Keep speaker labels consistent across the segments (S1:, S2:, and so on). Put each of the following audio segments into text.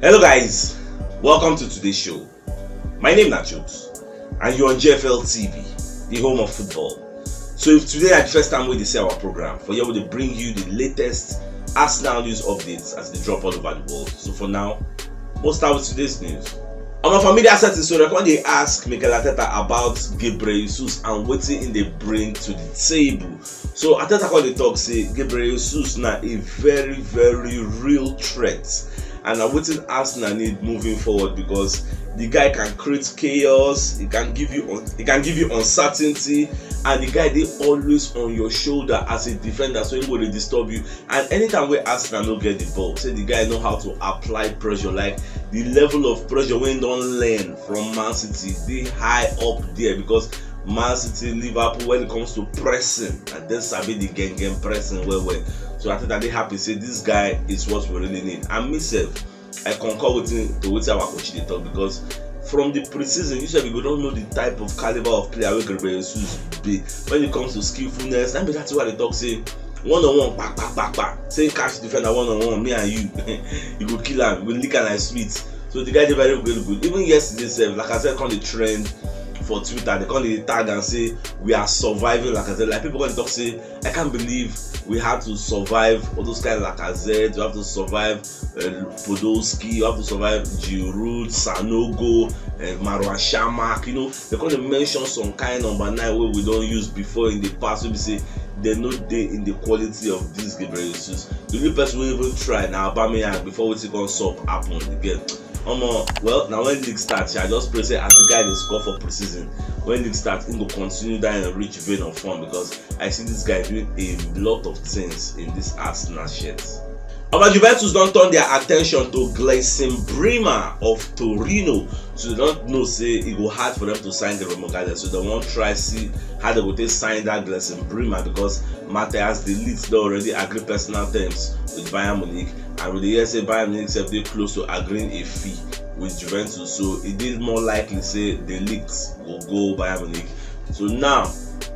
S1: Hello guys, welcome to today's show. My name is CHUKS and you're on JFL TV, the home of football. So if today is the first time we see our program, for here we bring you the latest Arsenal news updates as they drop all over the world. So for now, we'll start with today's news. On my familiar setting, so when they ask Mikel Arteta about Gabriel Jesus and waiting they bring to the table. So Arteta called the talk say Gabriel Jesus now a very real threat. And I'm waiting Arsenal need moving forward because the guy can create chaos, he can give you uncertainty, and the guy they always on your shoulder as a defender, so he will disturb you. And anytime we Arsenal no get the ball, say the guy know how to apply pressure, like the level of pressure when don't learn from Man City, they high up there because Man City, Liverpool, when it comes to pressing, and then sabi the gang pressing well. So I think that they happy say this guy is what we really need. And myself, I concur with him to what our coach they talk because from the preseason, usually we don't know the type of caliber of player we Gabriel Jesus be. When it comes to skillfulness, that's why they talk say one-on-one, back. Say catch defender one-on-one, me and you, you go kill him, we lick him like sweet. So the guy they very good. Even yesterday, like I said, on the trend for Twitter, they call it tag and say we are surviving. Like I said, like people can talk say I can't believe we had to survive all those guys like Lacazette, you have to survive Podolski, you have to survive Giroud, Sanogo, Marwan Shamak. You know, they call them mention some kind number 9 where we don't use before in the past. So we say they're not there in the quality of this Gabriel Jesus. The only person we even try now Aubameyang before we see on sub happen again. Well, now when league starts, I just pray say as the guy they score for preseason, when league starts, he will continue that in a rich vein of form because I see this guy doing a lot of things in this Arsenal shirt. Our Juventus don't turn their attention to Gleison Bremer of Torino. So they don't know say it go hard for them to sign Gabriel Magalhaes. So they won't try see how they would sign that Gleison Bremer because Matthias de Ligt they already agree personal terms with Bayern Munich. And with the year say Bayern Munich said they close to agreeing a fee with Juventus. So it is more likely say the Ligt will go Bayern Munich. So now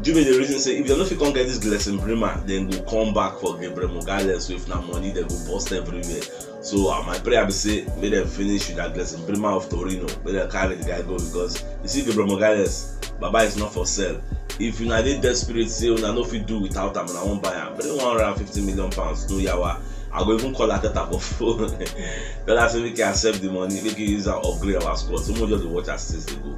S1: Juve the reason say if they don't can't get this Gleison Bremer, then go come back for Gabriel Magalhaes. So if now money they go bust everywhere. So my prayer be say may them finish with that Gleison Bremer of Torino. May they carry the guy go because you see Gabriel Magalhaes, Baba is not for sale. If you are desperate, say you know if you do without him and I won't buy him. But they want around £50 million. No yawa. I go even call Arteta for phone. Tell us we can accept the money, we can use and upgrade our squad. So much just the watch as since they go.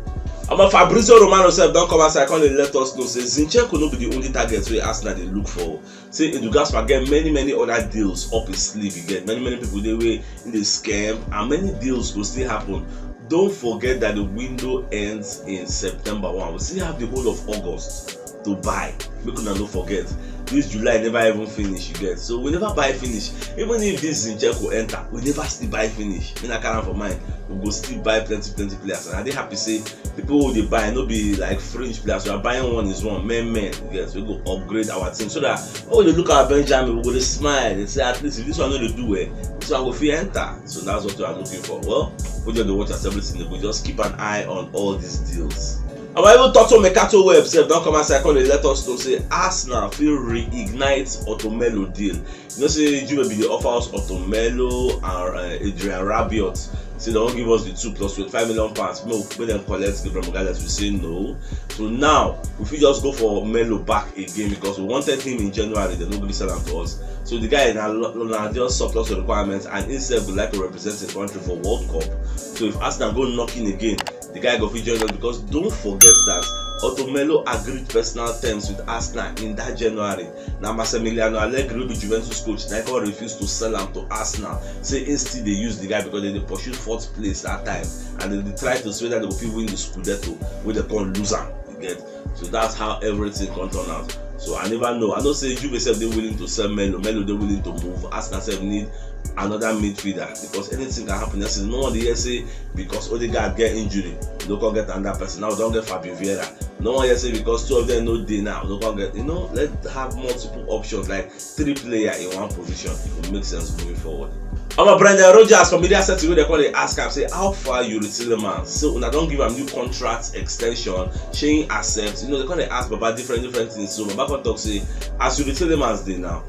S1: But Fabrizio Romano said don't come outside, can't let us know. Say Zinchenko no be the only target we Arsenal they look for. Say Edu Gaspar get many other deals up his sleeve. You get many people they way in the scam and many deals will still happen. Don't forget that the window ends in September 1. We still have the whole of August to buy. We could not forget. This July never even finish, you get. So we never buy finish. Even if this Zinchenko enter, we never still buy finish. In a current for mine, we go still buy plenty players. And I dey happy say people who they buy no be like fringe players. We are buying one is one, men. Yes, we go upgrade our team so that when they look at Benjamin, we go to smile and say at least if this one no dey do well, this one go fit enter. So that's what we are looking for. Well, we just watch as everything. We just keep an eye on all these deals. And even talk to Mercato Web don't come outside and let us know say Arsenal feel reignite Otomelo deal. You know say Juve be the offer us Otomelo and Adrian Rabiot. Say they won't give us the 2 plus £25 million. No, when them collect Gabriel Magalhaes, we say no. So now if we just go for Melo back again because we wanted him in January, they nobody sell him to us. So the guy now just surplus the requirements and instead would like to represent his country for World Cup. So if Arsenal go knocking again, the guy go fit join us because don't forget that Otomelo agreed personal terms with Arsenal in that January. Now Massimiliano Allegri will be Juventus coach. Now refused to sell him to Arsenal. Say instead they use the guy because they pursued 4th place that time and they tried to say that they will win the Scudetto where they can't lose him. You get? So that's how everything can turn out. So I never know. I don't say Juve said they're willing to sell Melo they're willing to move. Arsenal said need another midfielder because anything can happen. Yes, no one here say because Odegaard get injury, no can get another person. Now don't get Fabio Vieira. No one here say because 2 of them no day now, no can get. Let's have multiple options like 3 players in one position. It will make sense moving forward. I'm a Brendan Rodgers from Media Set where they call it ask him say how far you Tielemans. So when I don't give him new contract extension, Shane accepts. They call it ask about different things. So my back talk say as you Tielemans day now.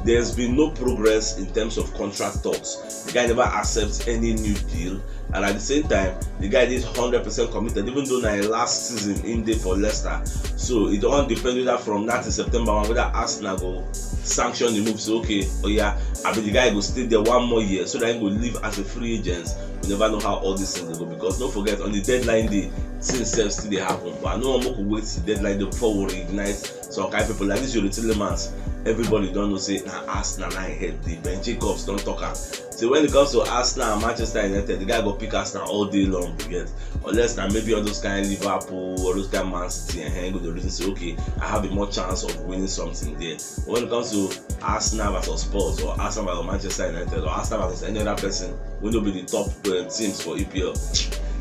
S1: there's been no progress in terms of contract talks. The guy never accepts any new deal, and at the same time, the guy is 100% committed, even though now last season in day for Leicester. So it all depends whether from that in September whether Arsenal go sanction the move. So okay, oh yeah, I mean the guy go stay there one more year so that he will leave as a free agent. We never know how all these things will go, because don't forget on the deadline day things still they happen. But no one could wait till deadline day before we reignite some kind of people like this. You're the Tillemans. Everybody don't know say now Arsenal now head the Ben Jacobs don't talk am. So when it comes to Arsenal and Manchester United, the guy go pick Arsenal all day long, you get. Unless now maybe all those kind of Liverpool or those kind of Man City and hang with the reason say okay, I have a more chance of winning something there. But when it comes to Arsenal versus Spurs or Arsenal versus Manchester United or Arsenal versus any other person, we will be the top teams for EPL.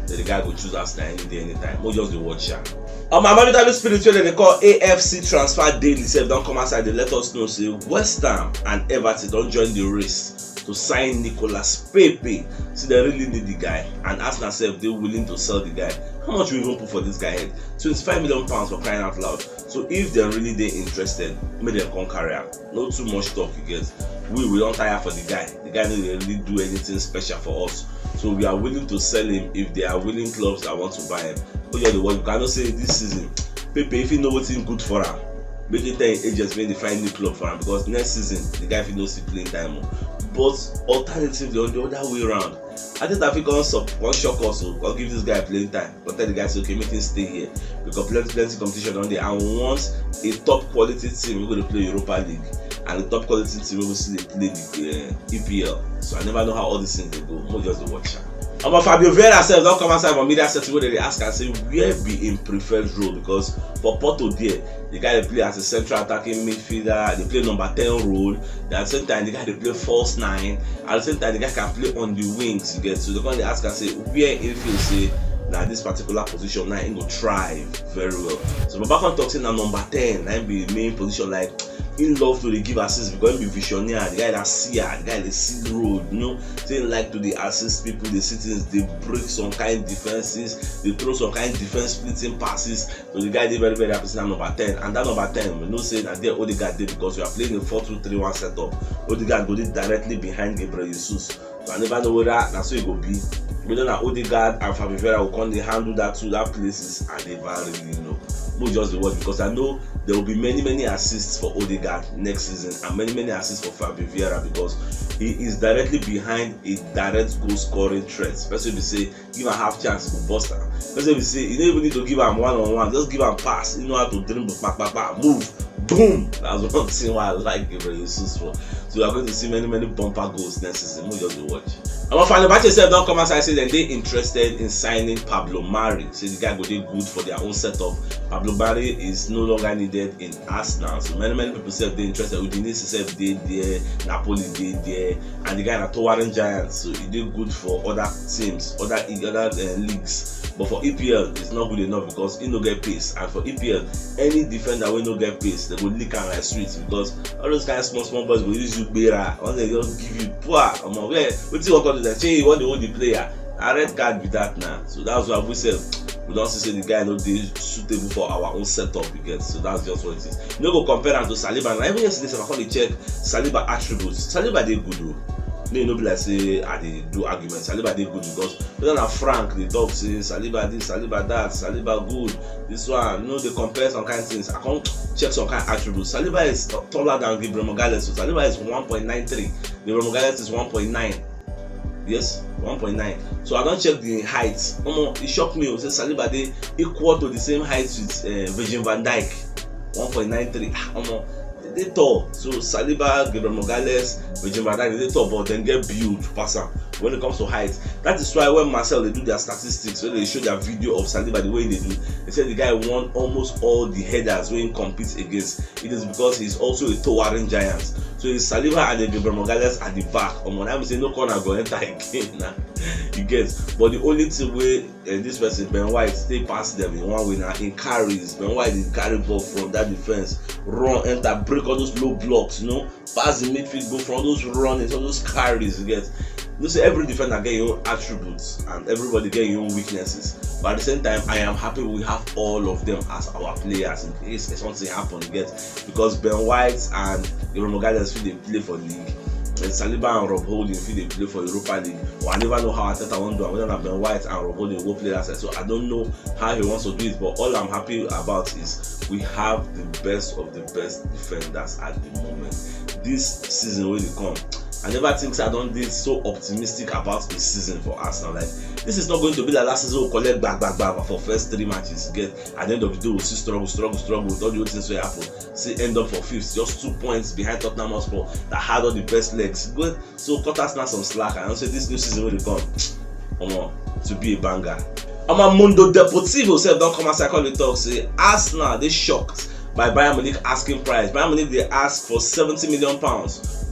S1: Then the guy go choose Arsenal any day, anytime. We'll just be watching. On my monetary spiritual they call AFC Transfer Daily. Say don't come outside, they let us know say West Ham and Everton don't join the race to sign Nicolas Pepe. See, they really need the guy, and Arsenal self they're willing to sell the guy. How much we even put for this guy head? £25 million for crying out loud. So if they're really interested, make them come carry out. Not too much talk, you get. We don't tire for the guy. The guy didn't really do anything special for us. So we are willing to sell him if there are willing clubs that want to buy him. But you're the one you cannot say this season. Pepe, if you know what's good for him, make it 10 agents when they find new club for him, because next season the guy if he knows he playing time. But alternatively, on the other way around, I think that we can shock also or give this guy playing time. But tell the guy say okay, make him stay here because plenty competition on there. And once a top quality team we're going to play Europa League, and the top quality team will still play the EPL. So I never know how all these things they go. More just the watcher. But Fabio Vieira self don't come outside from media setting where they ask and say where be in preferred role, because for Porto there, the guy they play as a central attacking midfielder, they play number 10 role. At the same time, the guy they play false 9. At the same time, the guy can play on the wings. You get, so they're going to ask and say where if you say now this particular position now it will thrive very well. So Babacon talks in number 10, that be the main position, like in love to the give assist because he be visionary, the guy that see the guy that see the road, you know, they like to the assist people, the citizens, they break some kind of defenses, they throw some kind of defense splitting passes. So the guy did very happy to number 10, and that number 10 we know say that there Odegaard did because we are playing a 4-2-3-1 setup. Odegaard go directly behind Gabriel Jesus. So I never know whether that's how it go be. We know that Odegaard and Fabio Vieira will come they handle that to that places, and they never really know. More just the word, because I know there will be many assists for Odegaard next season and many assists for Fabio Vieira, because he is directly behind a direct goal scoring threat. Especially if you say give him half chance to bust him. Especially if you say you don't even need to give him one-on-one, just give him pass. You know how to dribble, move. Boom! That's one thing why I like Gabriel Jesus for. So we are going to see many bumper goals next season. We'll just watch. And finally, Batch yourself don't come outside say that they interested in signing Pablo Mari. So the guy go do good for their own setup. Pablo Mari is no longer needed in Arsenal. So many people say they interested. Udinese self did there, Napoli did there, and the guy na towering giants. So he did good for other teams, other leagues. But for EPL, it's not good enough because he no get pace. And for EPL, any defender will no get pace, they will lick and like sweet, because all those kind of small boys will use you better. Once they just give you poor, what you want to do? Change you want to hold the player. A red card with that now. So that's why we said we don't say the guy no dey suitable for our own setup, you get. So that's just what it is. You no go compare him to Saliba. And even yesterday, I call check Saliba attributes. Saliba dey good though. No be like say I dey do argument. Saliba dey good because whether na Frank dey talk say Saliba this, Saliba that, Saliba good. This one, they compare some kind of things. I can't check some kind of attributes. Saliba is taller than Gabriel Magalhaes. So Saliba is 1.93. Gabriel Magalhaes is 1.9. Yes, 1.9. So I don't check the height. It shocked me. Say Saliba dey equal to the same height with Virgil van Dijk, 1.93. They tall. So Saliba, Gabriel Magalhaes, Virgil van Dijk, they tall, but then get built pass am. When it comes to height, that is why when Marcel they do their statistics, when they show their video of Saliba the way they do, they say the guy won almost all the headers when he competes against. It is because he's also a towering giant. So it's Saliba and the Gabriel Magalhaes at the back. I'm saying no corner go enter again. Nah. You get. But the only thing where this person Ben White stay past them in one way now in carries. Ben White is carry ball from that defense, run, enter, break all those low blocks, pass the midfield, go from those runnings, all those carries. You get. You say every defender get your own attributes and everybody get your own weaknesses. But at the same time, I am happy we have all of them as our players in case something happen. Because Ben White and Romo Gardens feel they play for the league. And Saliba and Rob Holding feel they play for Europa League. Or I never know how Arteta won't do it. Whether Ben White and Rob Holding will play that side. So I don't know how he wants to do it. But all I'm happy about is we have the best of the best defenders at the moment. This season when they come, I never think I don't be so optimistic about this season for Arsenal. Like, this is not going to be the last season we'll collect back for first 3 matches. At the end of the day, we'll see struggle with all the things will happen. See, end up for 5th, just 2 points behind Tottenham Hotspur that had all the best legs. Good. So cut us now some slack. And also this new season will come to be a banger. Mundo Deportivo said don't come outside call the talk. Say Arsenal they shocked by Bayern Munich asking price. Bayern Munich they ask for £70 million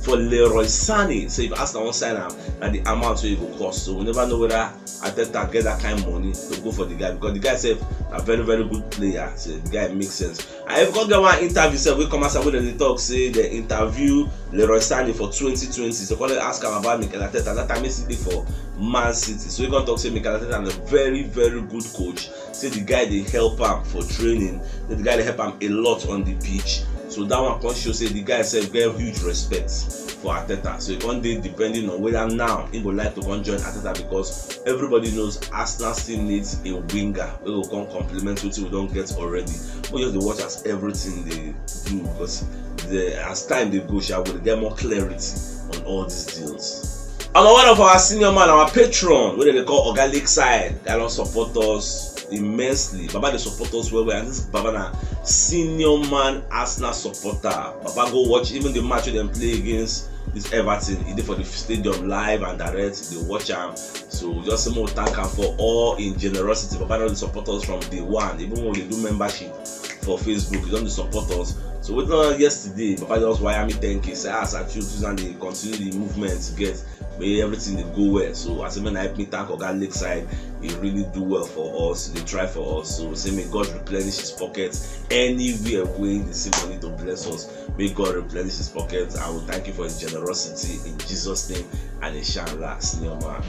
S1: for Leroy Sané. So if Arsenal won't sign him, and the amount will go cost. So we never know whether Arteta get that kind of money to go for the guy, because the guy said a very good player. So the guy makes sense. I have got one interview. So we come outside with the talk. Say they interview Leroy Sané for 2020. So they ask him about Mikel Arteta. That time he for Man City. So we're gonna talk say Mikel Arteta is a very good coach. Say the guy they help him for training. The guy they help him a lot on the pitch. So that one can show say the guy said very huge respect for Arteta. So one day depending on whether now he would like to come join Arteta, because everybody knows Arsenal still needs a winger who will come complement what we don't get already. But just the watch as everything they do, because as time they go, shall we get more clarity on all these deals. And one of our senior man, our patron, what they call Oga Lakeside, they don't support us immensely. Baba they support us well, and this Baba na senior man Arsenal supporter. Baba go watch even the match them play against this Everton. He did for the stadium live and direct. They watch him. So just some more thank him for all in generosity. Baba don't support us from day one. Even when they do membership for Facebook, they don't support us. So we done yesterday. Baba just wire me 10k. Say as I choose and they continue the movement to get. May everything they go well. So as a man help me thank Oga Lakeside, he really do well for us, they try for us. So say may God replenish his pockets anywhere where they see money to bless us. May God replenish his pockets. I will thank you for his generosity in Jesus' name, and inshallah, senior man.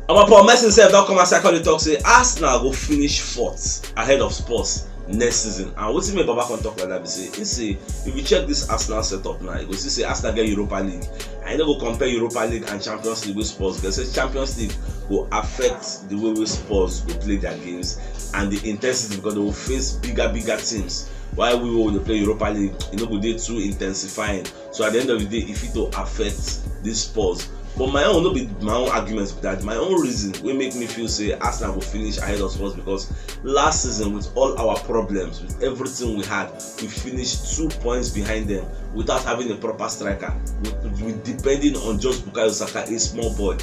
S1: Paul Messi himself don't come and say talk say Arsenal go finish 4th ahead of Spurs next season. And what's me Baba can talk like that? He say if you check this Arsenal setup now, you go see say Arsenal get Europa League. I never go compare Europa League and Champions League with Spurs, because say Champions League will affect the way we Spurs will play their games and the intensity, because they will face bigger teams. While we will play Europa League, you know, go dey too intensifying. So at the end of the day, if it will affect these Spurs. But my own, not be my own arguments with that. My own reason will make me feel say Arsenal will finish ahead of Spurs, because last season with all our problems, with everything we had, we finished 2 points behind them without having a proper striker. We depending on just Bukayo Saka, a small boy.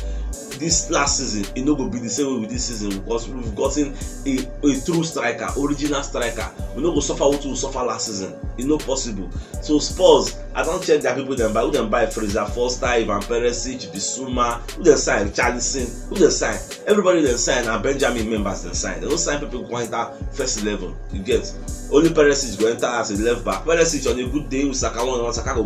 S1: This last season, it not going to be the same way with this season, because we've gotten a true striker, original striker. We not go suffer what we suffer last season. It's not possible. So Spurs, I don't check that people them buy. Who them buy Fraser Forster, Ivan Perisic, Bissouma, who they sign, Charlison, who they sign. Everybody they sign and Benjamin members they sign. They don't sign people who enter first 11. You get only Perisic go enter as a left back. Perisic on a good day with Saka one, Saka go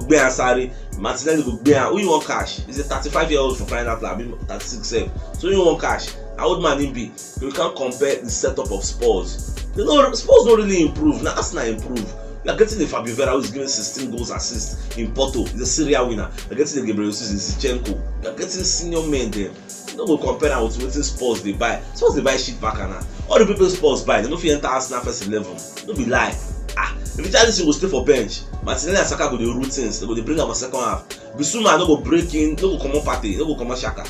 S1: be Ansari, Martinelli go be. Who you want cash? He's a 35-year-old for crying out loud. 36 so you want cash. How old man him be? You can't compare the setup of Spurs. Spurs don't really improve. Now Arsenal improve. You are getting the Fabio Vera who is giving 16 goals assists in Porto. He's a Serie A winner. You are getting the Gabriel Jesus, Zinchenko. You are getting senior men there. You don't go compare that with what Spurs they buy. Spurs they buy shit back now. All the people Spurs buy, they don't fit enter Arsenal first 11. Don't be lie. If Richarlison will stay for bench, Martinelli and Saka go the routines. They go bring up a second half. Bissouma no go break in, no go come on party, no go come on Shaka.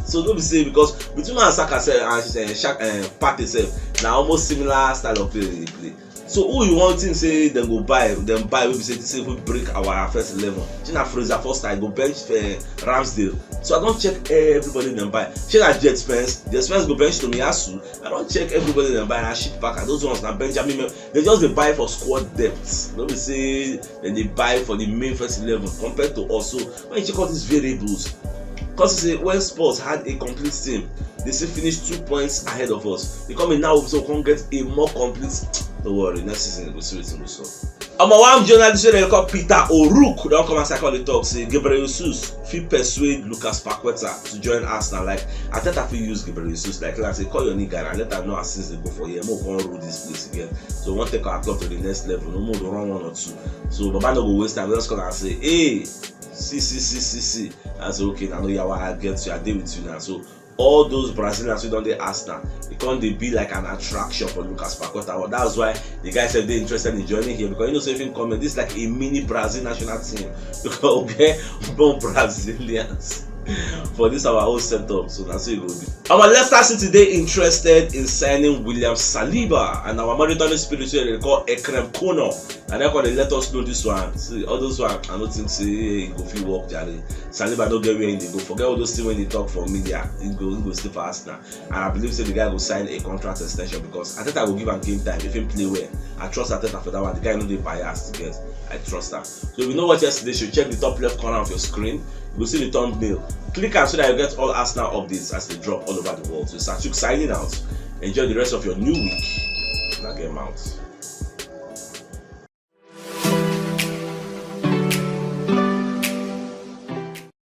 S1: So don't be saying because between and Saka and Partey self, now almost similar style of play they play. So who you want to say them go buy? Them buy we say we break our first 11. China Fraser Forster I go bench Ramsdale. So I don't check everybody them buy. China Jet Spence, the Spence go bench Tomiyasu. I don't check everybody them buy and shit back. Those ones now Benjamin. They just they buy for squad depth. Don't be say then they buy for the main first 11 compared to also when you check all these variables. Because you say when Spurs had a complete team, they still finished 2 points ahead of us. They come in now so we can get a more complete. Don't worry, next season we'll see what we saw. One journalist wey dem call Peter O'Rourke don come outside the talk say Gabriel Jesus fit persuade Lucas Paqueta to join Arsenal. Like Arteta fit use Gabriel Jesus like say call your nigga and let am know as things dey go for here. Mo come rule this place again. So we wan take our club to the next level. No more to run 1 or 2. So Baba no go waste time. We just call and say, hey, see. I say okay, I know you are against you. I deal with you now. So all those Brazilians who don't they Arsenal, it can't they be like an attraction for Lucas Paqueta. Well, that's why the guys said they're interested in joining here because so if you comment, this is like a mini Brazil national team because okay, born Brazilians for this our whole setup. So that's it will be. Our Leicester City today interested in signing William Saliba, and our Mauritanian spiritual they call Ekrem Kono, and they're going to let us know this one. See all those one, I don't think say go fit work Jare. Saliba don't get where they go. Forget all those things when they talk for media. He go stay for Arsenal, and I believe say the guy will sign a contract extension because Arteta will give him game time if he play well. I trust Arteta for that one. The guy know they biased to get. I trust that. So if you know what yesterday, you should check the top left corner of your screen. You will see the thumbnail. Click on so that you get all Arsenal updates as they drop all over the world. So CHUKS signing out. Enjoy the rest of your new week. Now get out.